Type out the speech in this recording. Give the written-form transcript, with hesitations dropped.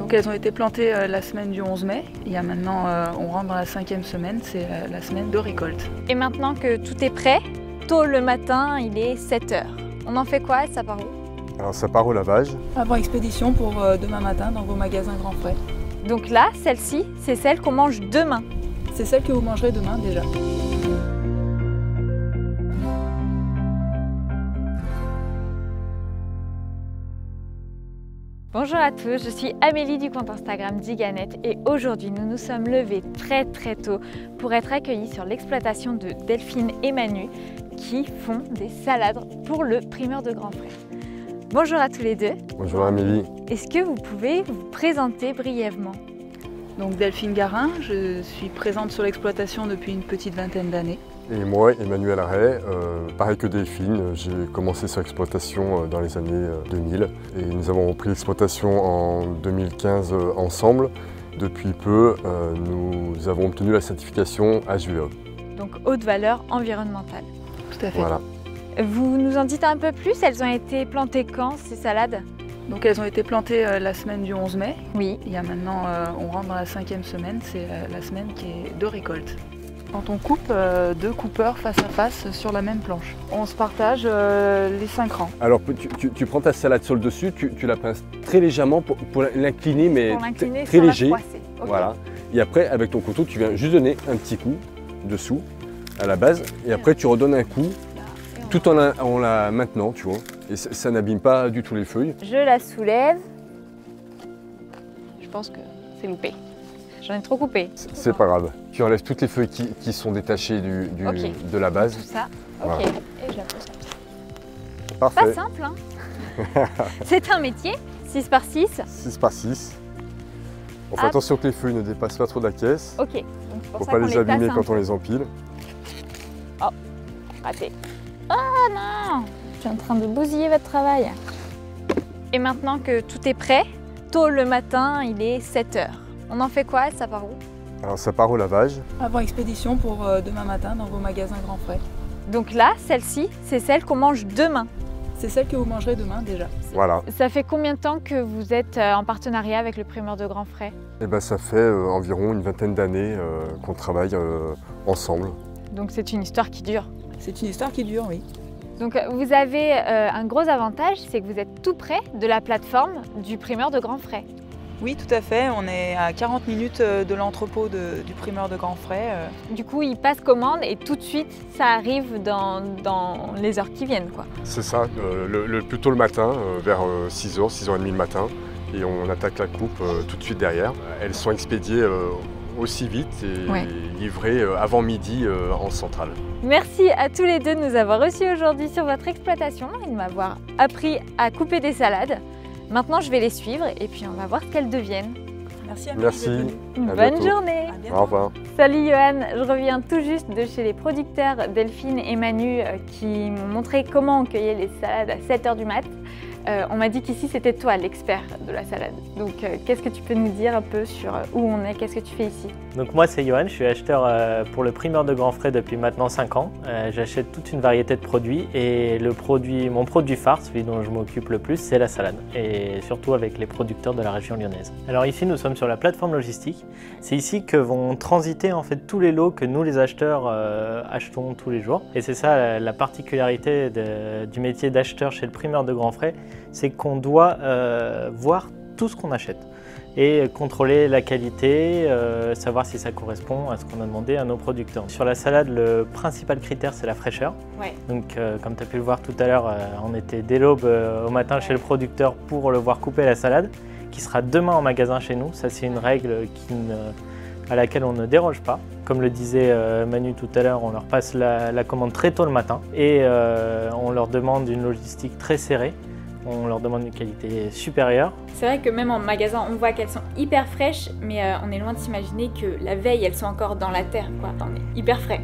Donc elles ont été plantées la semaine du 11 mai. Il y a maintenant, on rentre dans la 5e semaine, c'est la semaine de récolte. Et maintenant que tout est prêt, tôt le matin, il est 7 h. On en fait quoi? Ça part où? Alors ça part au lavage. Avant expédition pour demain matin dans vos magasins Grand Frais. Donc là, celle-ci, c'est celle qu'on mange demain. C'est celle que vous mangerez demain déjà. Bonjour à tous, je suis Amélie du compte Instagram Ziganette et aujourd'hui nous nous sommes levés très tôt pour être accueillis sur l'exploitation de Delphine et Manu qui font des salades pour le primeur de Grand Frais. Bonjour à tous les deux. Bonjour Amélie. Est-ce que vous pouvez vous présenter brièvement? Donc Delphine Garin, je suis présente sur l'exploitation depuis une petite vingtaine d'années. Et moi, Emmanuel Arret, pareil que Delphine, j'ai commencé sur l'exploitation dans les années 2000 et nous avons repris l'exploitation en 2015 ensemble. Depuis peu, nous avons obtenu la certification HVE. Donc haute valeur environnementale. Tout à fait. Voilà. Vous nous en dites un peu plus? Elles ont été plantées quand ces salades? Donc elles ont été plantées la semaine du 11 mai. Oui. Il y a maintenant, on rentre dans la 5e semaine, c'est la semaine qui est de récolte. Quand on coupe deux coupeurs face à face sur la même planche, on se partage les 5 rangs. Alors tu prends ta salade sur le dessus, tu la pinces très légèrement pour l'incliner, mais très léger. Okay. Voilà. Et après, avec ton couteau, tu viens juste donner un petit coup dessous, à la base, et après tu redonnes un coup, tout en la maintenant, tu vois. Et ça n'abîme pas du tout les feuilles. Je la soulève. Je pense que c'est loupé. J'en ai trop coupé. C'est pas grave. Tu enlèves toutes les feuilles qui sont détachées de la base. Tout ça, ok. Voilà. Et je la pose comme ça. Parfait. Pas simple, hein. C'est un métier. 6 par 6. 6 par 6. On fait Hop. attention que les feuilles ne dépassent pas trop de la caisse. Ok. Donc Pour pas les abîmer quand on les empile. Raté. Oh non! Je suis en train de bousiller votre travail. Et maintenant que tout est prêt, tôt le matin, il est 7 h. On en fait quoi? Ça part où? Alors ça part au lavage. Avant expédition pour demain matin dans vos magasins Grand Frais. Donc là, celle-ci, c'est celle qu'on mange demain. C'est celle que vous mangerez demain déjà. Voilà. Ça fait combien de temps que vous êtes en partenariat avec le primeur de Grand Frais? Et ben ça fait environ une vingtaine d'années qu'on travaille ensemble. Donc c'est une histoire qui dure. C'est une histoire qui dure, oui. Donc vous avez un gros avantage, c'est que vous êtes tout près de la plateforme du primeur de Grand Frais. Oui, tout à fait. On est à 40 minutes de l'entrepôt du primeur de Grand Frais. Du coup, il passe commande et tout de suite, ça arrive dans les heures qui viennent, quoi. C'est ça, plus tôt le matin, vers 6h, 6h30 le matin. Et on attaque la coupe tout de suite derrière. Elles sont expédiées aussi vite et livrées avant midi en centrale. Merci à tous les deux de nous avoir reçus aujourd'hui sur votre exploitation et de m'avoir appris à couper des salades. Maintenant, je vais les suivre et puis on va voir ce qu'elles deviennent. Merci Amélie. Merci. Une À bonne bientôt. journée. À bientôt. Au revoir. Salut Johan, je reviens tout juste de chez les producteurs Delphine et Manu qui m'ont montré comment on cueillait les salades à 7 h du mat. On m'a dit qu'ici c'était toi l'expert de la salade. Donc qu'est-ce que tu peux nous dire un peu sur où on est, qu'est-ce que tu fais ici? Donc moi c'est Johan, je suis acheteur pour le primeur de Grand Frais depuis maintenant 5 ans. J'achète toute une variété de produits et mon produit phare, celui dont je m'occupe le plus, c'est la salade. Et surtout avec les producteurs de la région lyonnaise. Alors ici nous sommes sur la plateforme logistique. C'est ici que vont transiter en fait tous les lots que nous les acheteurs achetons tous les jours. Et c'est ça la particularité du métier d'acheteur chez le primeur de Grand Frais, c'est qu'on doit voir tout ce qu'on achète et contrôler la qualité, savoir si ça correspond à ce qu'on a demandé à nos producteurs. Sur la salade, le principal critère, c'est la fraîcheur. Ouais. Donc, comme tu as pu le voir tout à l'heure, on était dès l'aube au matin chez le producteur pour le voir couper la salade, qui sera demain en magasin chez nous. Ça, c'est une règle à laquelle on ne déroge pas. Comme le disait Manu tout à l'heure, on leur passe la commande très tôt le matin et on leur demande une logistique très serrée. On leur demande une qualité supérieure. C'est vrai que même en magasin, on voit qu'elles sont hyper fraîches, mais on est loin de s'imaginer que la veille, elles sont encore dans la terre, quoi. On est hyper frais.